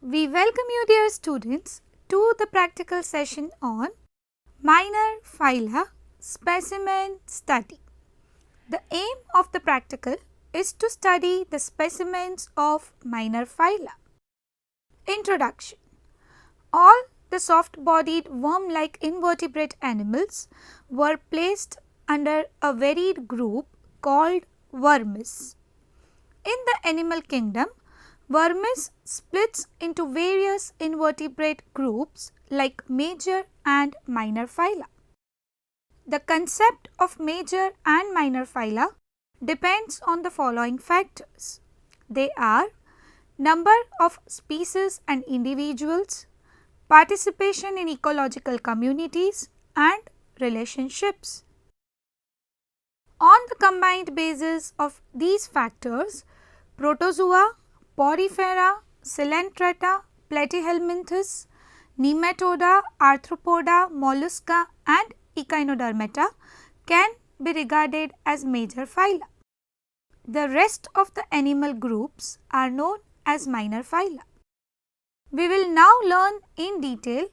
We welcome you, dear students, to the practical session on minor phyla specimen study. The aim of the practical is to study the specimens of minor phyla. Introduction. All the soft-bodied worm-like invertebrate animals were placed under a varied group called worms. In the animal kingdom, worms splits into various invertebrate groups like major and minor phyla. The concept of major and minor phyla depends on the following factors. They are number of species and individuals, participation in ecological communities, and relationships. On the combined basis of these factors, Protozoa, Porifera, Coelenterata, Platyhelminthes, Nematoda, Arthropoda, Mollusca and Echinodermata can be regarded as major phyla. The rest of the animal groups are known as minor phyla. We will now learn in detail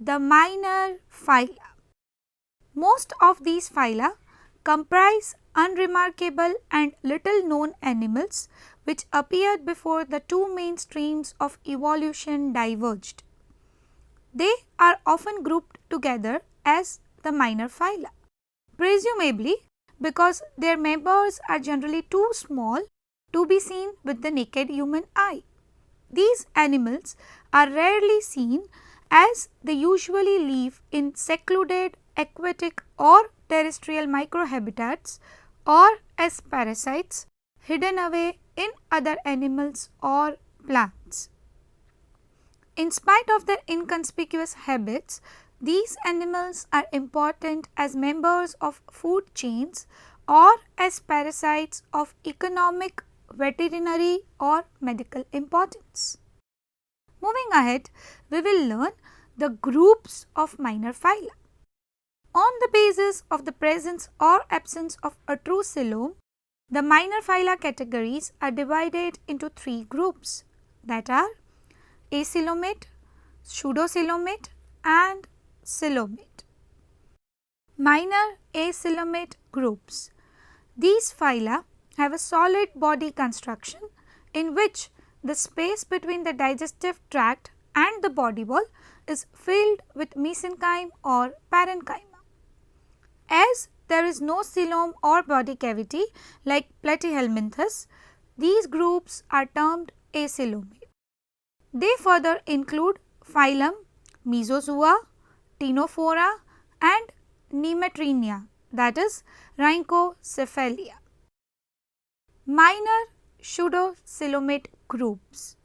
the minor phyla. Most of these phyla comprise unremarkable and little known animals which appeared before the two main streams of evolution diverged. They are often grouped together as the minor phyla, presumably because their members are generally too small to be seen with the naked human eye. These animals are rarely seen as they usually live in secluded aquatic or terrestrial microhabitats or as parasites hidden away in other animals or plants. In spite of their inconspicuous habits, these animals are important as members of food chains or as parasites of economic, veterinary or medical importance. Moving ahead, we will learn the groups of minor phyla. On the basis of the presence or absence of a true coelom, the minor phyla categories are divided into three groups, that are acoelomate, pseudocoelomate and coelomate. Minor acoelomate groups. These phyla have a solid body construction in which the space between the digestive tract and the body wall is filled with mesenchyme or parenchyma. As there is no coelom or body cavity like Platyhelminthes, these groups are termed acoelomate. They further include phylum Mesozoa, Ctenophora and Nemertea, that is Rhynchocephalia. Minor pseudocoelomate groups.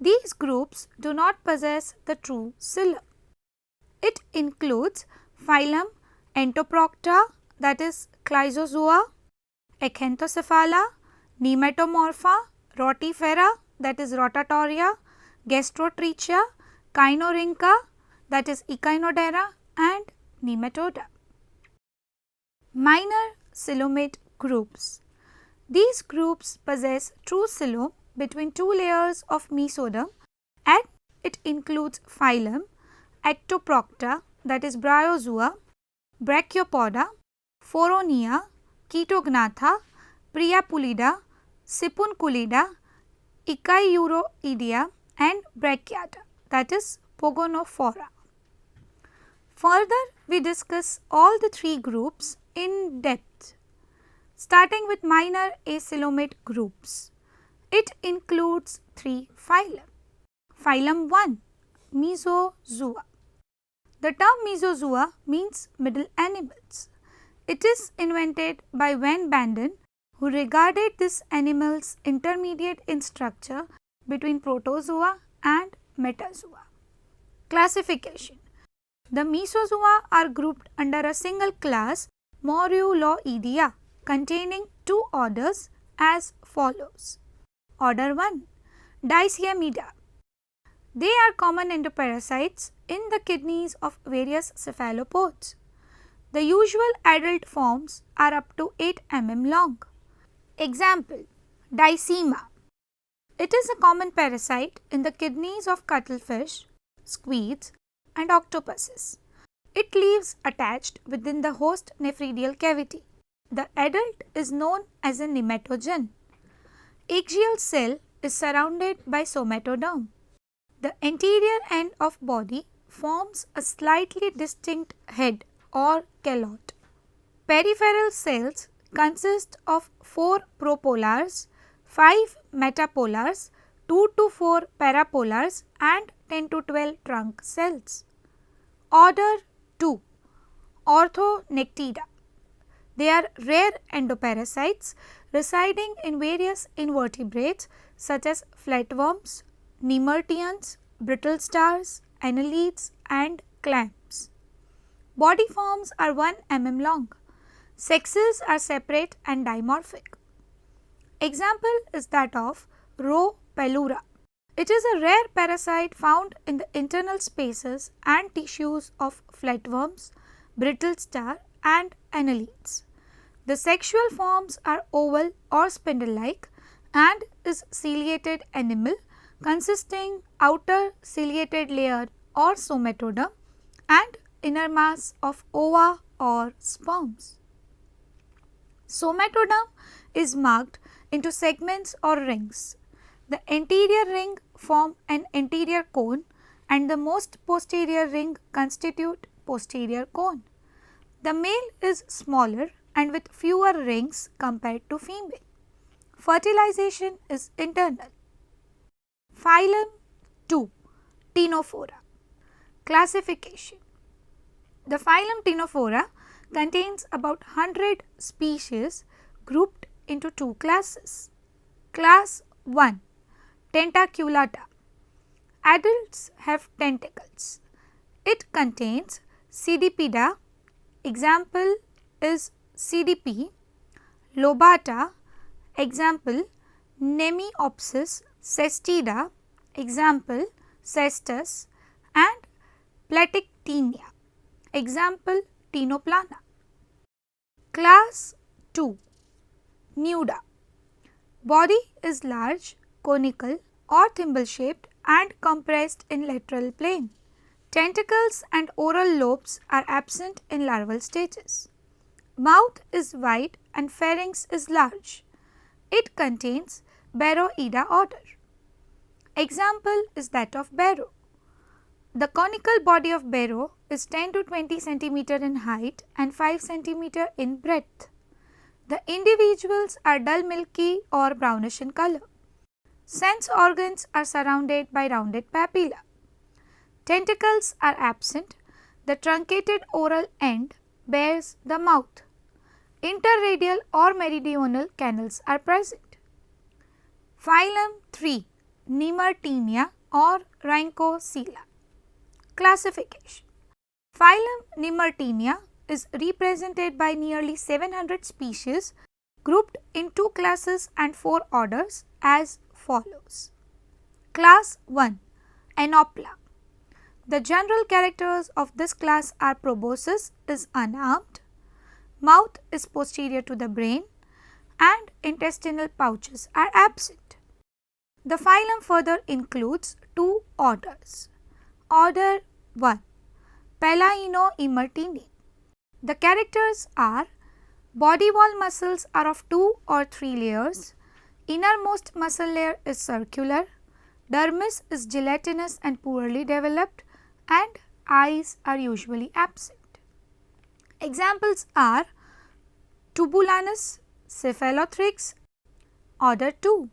These groups do not possess the true coelom. It includes phylum Entoprocta, that is Chrysozoa, Acanthocephala, Nematomorpha, Rotifera, that is Rotatoria, Gastrotricha, Chinorhyncha, that is Echinodera and Nematoda. Minor coelomate groups. These groups possess true coelom between two layers of mesoderm and it includes phylum Ectoprocta, that is Bryozoa, Brachiopoda, Phoronea, Ketognatha, Priapulida, Sipunculida, Echeuroidea and Brachiata, that is Pogonophora. Further, we discuss all the three groups in depth, starting with minor acoelomate groups. It includes three phyla. Phylum 1, Mesozoa. The term Mesozoa means middle animals. It is invented by Van Banden, who regarded these animals intermediate in structure between Protozoa and Metazoa. Classification. The Mesozoa are grouped under a single class, Moruloidea, containing two orders as follows. Order 1, Dicyamida. They are common endoparasites in the kidneys of various cephalopods. The usual adult forms are up to 8 mm long. Example, Dicema. It is a common parasite in the kidneys of cuttlefish, squids and octopuses. It lives attached within the host nephridial cavity. The adult is known as a nematogen. Axial cell is surrounded by somatoderm. The anterior end of body forms a slightly distinct head or calotte. Peripheral cells consist of 4 propolars, 5 metapolars, 2 to 4 parapolars and 10 to 12 trunk cells. Order 2. Orthonectida. They are rare endoparasites residing in various invertebrates such as flatworms, nemerteans, brittle stars, annelids and clams. Body forms are 1 mm long. Sexes are separate and dimorphic. Example is that of Rho pellura. It is a rare parasite found in the internal spaces and tissues of flatworms, brittle star and annelids. The sexual forms are oval or spindle-like and is ciliated animal consisting outer ciliated layer or somatoderm and inner mass of ova or sperms. Somatoderm is marked into segments or rings. The anterior ring form an anterior cone and the most posterior ring constitute posterior cone. The male is smaller and with fewer rings compared to female. Fertilization is internal. Phylum 2. Ctenophora. Classification. The phylum Ctenophora contains about 100 species grouped into 2 classes. Class 1. Tentaculata. Adults have tentacles. It contains Cdipida, example is CDP, lobata, example Nemiopsis cestida, example cestus and Platyctenia, example Ctenoplana. Class 2. Nuda. Body is large, conical or thimble shaped and compressed in lateral plane. Tentacles and oral lobes are absent in larval stages. Mouth is wide and pharynx is large. It contains Barroida order. Example is that of barrow. The conical body of barrow is 10 to 20 cm in height and 5 cm in breadth. The individuals are dull milky or brownish in color. Sense organs are surrounded by rounded papilla. Tentacles are absent. The truncated oral end bears the mouth. Interradial or meridional canals are present. Phylum 3. Nemertea or Rhynchocoela. Classification. Phylum Nemertea is represented by nearly 700 species grouped in 2 classes and 4 orders as follows. Class 1. Anopla. The general characters of this class are proboscis is unarmed, mouth is posterior to the brain and intestinal pouches are absent. The phylum further includes 2 orders. Order 1. Pelainoemertini. The characters are body wall muscles are of 2 or 3 layers, innermost muscle layer is circular, dermis is gelatinous and poorly developed and eyes are usually absent. Examples are Tubulanus, Cephalothrix. Order 2.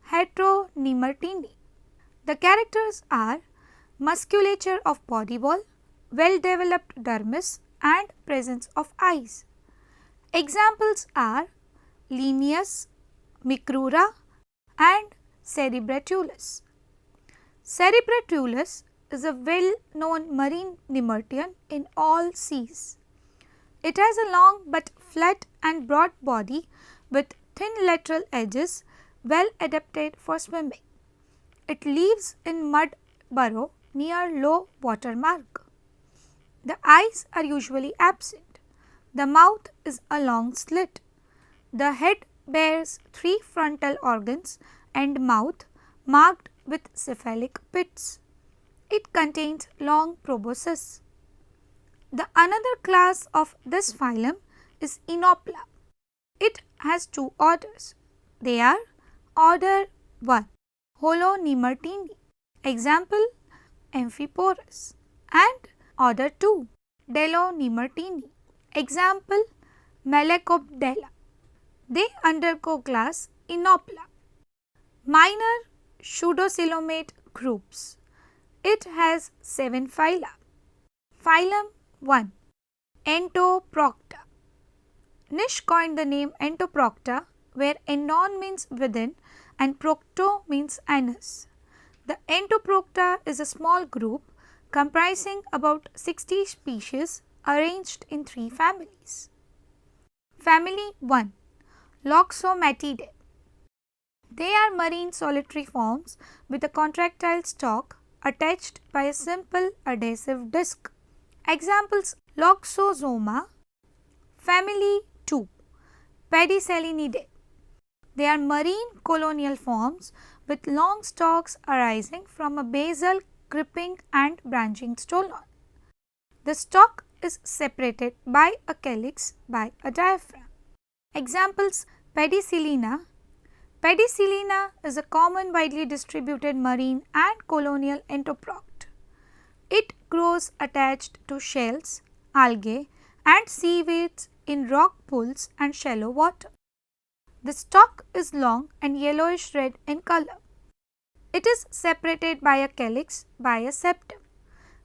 Heteronemertini. The characters are musculature of body wall, well developed dermis and presence of eyes. Examples are Linnaeus, Micrura and Cerebratulus. Cerebratulus is a well-known marine nemertean in all seas. It has a long but flat and broad body with thin lateral edges well adapted for swimming. It lives in mud burrow near low water mark. The eyes are usually absent. The mouth is a long slit. The head bears 3 frontal organs and mouth marked with cephalic pits. It contains long proboscis. The another class of this phylum is Inopla. It has two orders. They are Order 1, Holonemertea, example Amphiporus, and Order 2, Delonemertea, example Melecopdella. They undergo class Inopla. Minor pseudocoelomate groups. It has 7 phyla. Phylum 1, Entoprocta. Nish coined the name Entoprocta, where endon means within and procto means anus. The Entoprocta is a small group comprising about 60 species arranged in 3 families. Family 1, Loxomatidae. They are marine solitary forms with a contractile stalk attached by a simple adhesive disc. Examples Loxosoma. Family 2, Pedicellinidae. They are marine colonial forms with long stalks arising from a basal, gripping and branching stolon. The stalk is separated by a calyx by a diaphragm. Examples Pedicellina. Pedicellina is a common widely distributed marine and colonial entoproct. It grows attached to shells, algae and seaweeds in rock pools and shallow water. The stalk is long and yellowish red in color. It is separated by a calyx by a septum.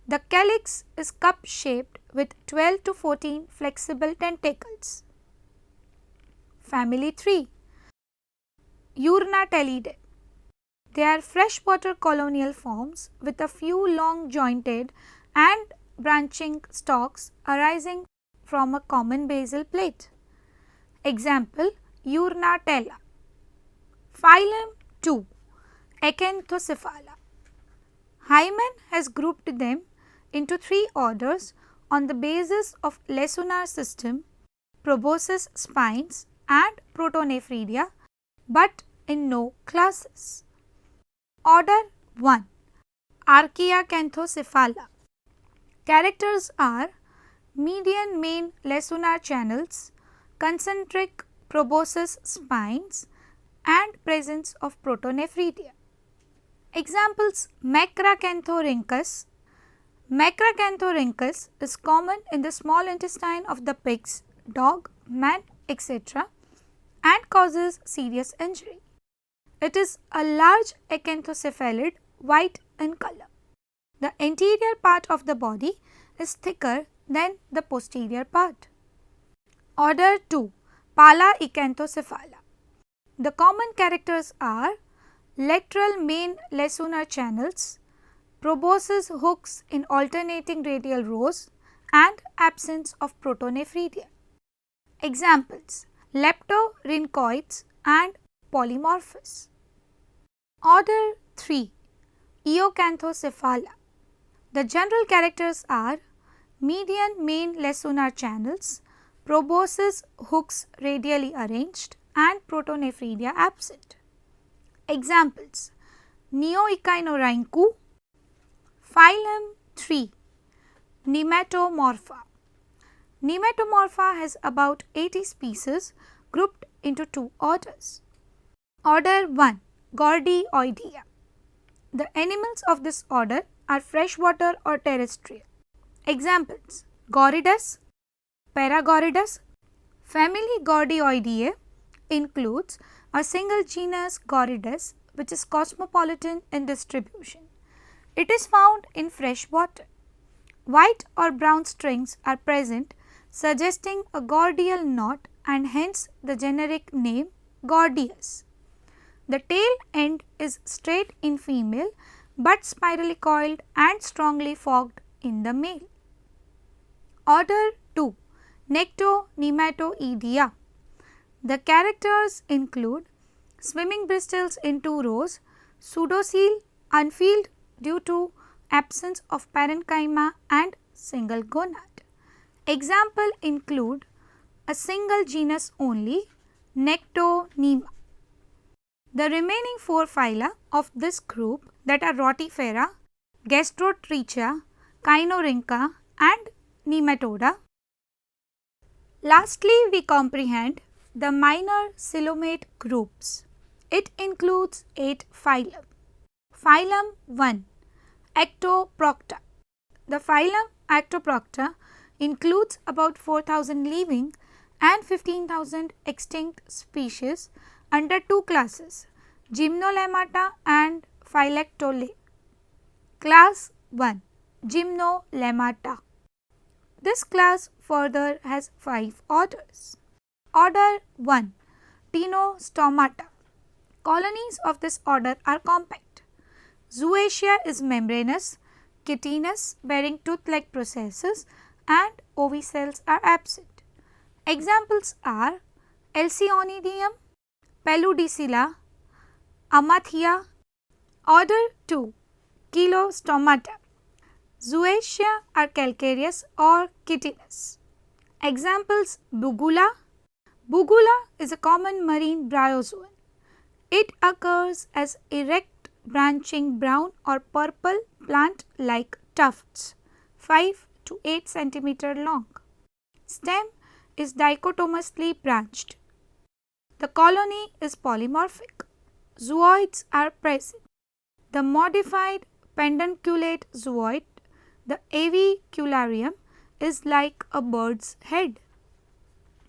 The calyx is cup shaped with 12 to 14 flexible tentacles. Family 3, Urnatellidae. They are freshwater colonial forms with a few long jointed and branching stalks arising from a common basal plate. Example Urnatella. Phylum 2, Acanthocephala. Hyman has grouped them into 3 orders on the basis of lacunar system, proboscis spines and protonephridia, but in no classes. Order 1, Archaeacanthocephala. Characters are median main lacunar channels, concentric proboscis spines and presence of protonephridia. Examples Macracanthoryncus. Macracanthoryncus is common in the small intestine of the pigs, dog, man, etc. and causes serious injury. It is a large acanthocephalid, white in color. The anterior part of the body is thicker than the posterior part. Order 2, Palaecanthocephala. The common characters are lateral main lacunar channels, proboscis hooks in alternating radial rows and absence of protonephridia. Examples Leptorhynchoids and Polymorphus. Order 3, Eocanthocephala. The general characters are median main lacunar channels, proboscis hooks radially arranged and protonephridia absent. Examples Neoechinorhynchu. Phylum 3, Nematomorpha. Nematomorpha has about 80 species grouped into 2 orders. Order 1, Gordioidea. The animals of this order are freshwater or terrestrial. Examples Goridus, Paragoridus. Family Gordioideae includes a single genus Goridus, which is cosmopolitan in distribution. It is found in fresh water. White or brown strings are present, suggesting a gordial knot and hence the generic name Gordius. The tail end is straight in female but spirally coiled and strongly forked in the male. Order 2, Nectonematoidea. The characters include swimming bristles in 2 rows, pseudocele, unfilled due to absence of parenchyma and single gonad. Example include a single genus only, Nectonema. The remaining 4 phyla of this group, that are Rotifera, Gastrotricha, Chinorhyncha and Nematoda. Lastly, we comprehend the minor coelomate groups. It includes 8 phyla. Phylum 1, Ectoprocta. The phylum Ectoprocta includes about 4,000 living and 15,000 extinct species under 2 classes, Gymnolemmata and Phylactolae. Class 1, Gymnolemmata. This class further has 5 orders. Order 1, Ctenostomata. Colonies of this order are compact. Zooacia is membranous, chitinous, bearing tooth-like processes, and ovicells are absent. Examples are Alcyonidium, Peludicilla, Amathia. Order 2, Chelostomata. Zooacia are calcareous or chitinous. Examples Bugula. Bugula is a common marine bryozoan. It occurs as erect branching brown or purple plant-like tufts, 5 to 8 cm long. Stem is dichotomously branched. The colony is polymorphic. Zooids are present. The modified pedunculate zooid, the avicularium, is like a bird's head.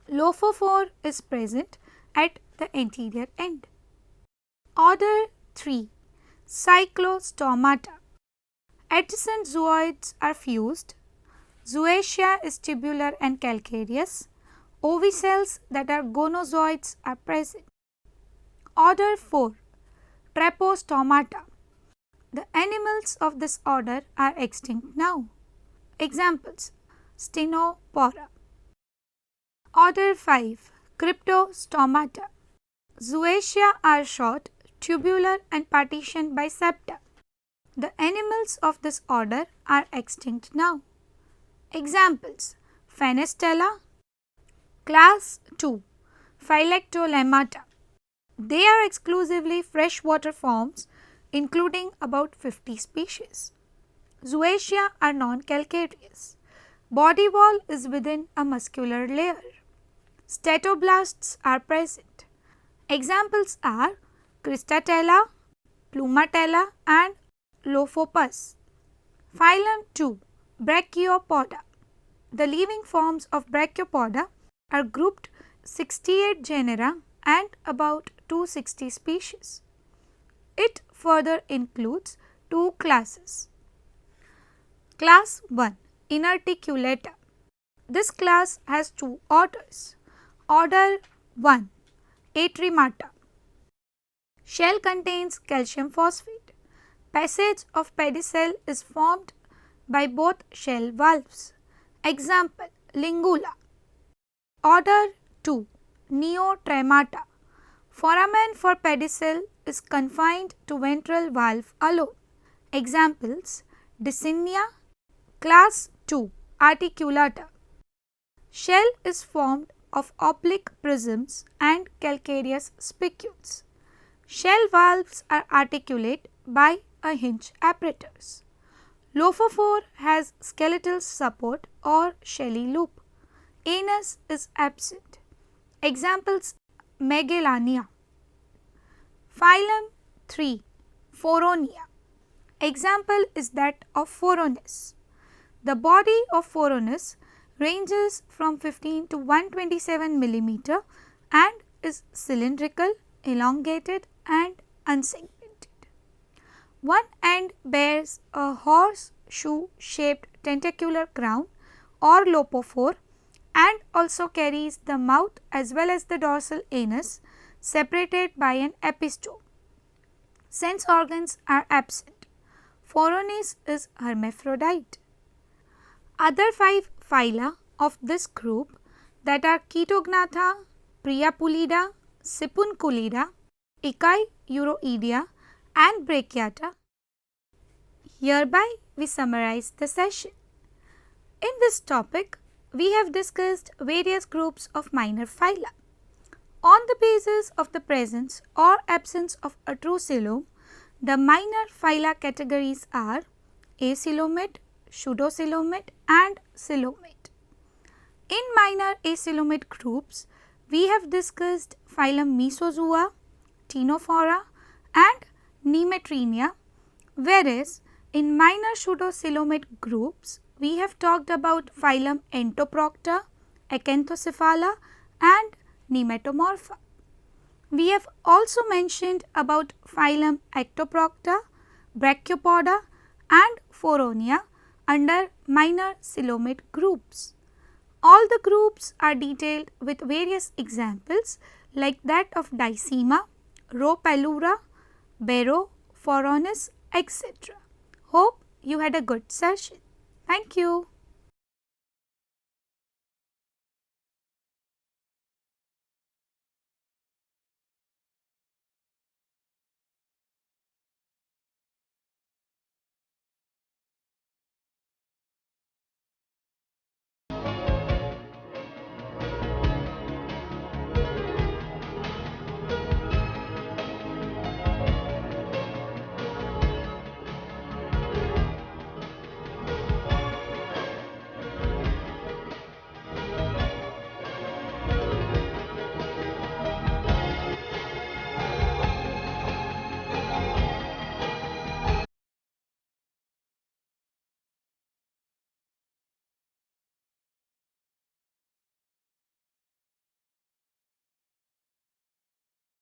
Lophophore is present at the anterior end. Order 3, Cyclostomata. Adjacent zooids are fused. Zooacia is tubular and calcareous. Ovicells that are gonozoids are present. Order 4, Trapostomata. The animals of this order are extinct now. Examples Ctenophora. Order 5, Cryptostomata. Zooacia are short, tubular and partitioned by septa. The animals of this order are extinct now. Examples Phanastella. Class 2, Phylactolemmata. They are exclusively freshwater forms, including about 50 species. Zooacia are non-calcareous. Body wall is within a muscular layer. Statoblasts are present. Examples are Cristatella, Plumatella and Lophopus. Phylum 2, Brachiopoda. The living forms of Brachiopoda are grouped 68 genera and about 260 species. It further includes 2 classes. Class 1, Inerticulata. This class has 2 orders. Order 1, Atrimata. Shell contains calcium phosphate. Passage of pedicel is formed by both shell valves. Example Lingula. Order 2, Neotremata. Foramen for pedicel is confined to ventral valve alone. Examples Dicinia. Class 2, Articulata. Shell is formed of oblique prisms and calcareous spicules. Shell valves are articulate by a hinge apparatus. Lophophore has skeletal support or shelly loop. Anus is absent. Examples Magellania. Phylum 3, Phoronia. Example is that of Phoronus. The body of Phoronus ranges from 15 to 127 mm and is cylindrical, elongated and unsegmented. One end bears a horseshoe shaped tentacular crown or lopophore and also carries the mouth as well as the dorsal anus separated by an epistome. Sense organs are absent. Phoronus is hermaphrodite. Other 5 phyla of this group, that are Chetognatha, Priapulida, Sipunculida, Echeuroidea and Brachiata. Hereby we summarize the session. In this topic, we have discussed various groups of minor phyla. On the basis of the presence or absence of a true coelom, the minor phyla categories are acoelomate, pseudocoelomate and coelomate. In minor acoelomate groups, we have discussed phylum Mesozoa, Ctenophora and Nemertea, whereas in minor pseudocoelomate groups, we have talked about phylum Entoprocta, Acanthocephala and Nematomorpha. We have also mentioned about phylum Ectoprocta, Brachiopoda and Phoronia under minor coelomate groups. All the groups are detailed with various examples like that of Dicema, Rhopalura, Bero, Phoronis, etc. Hope you had a good session. Thank you.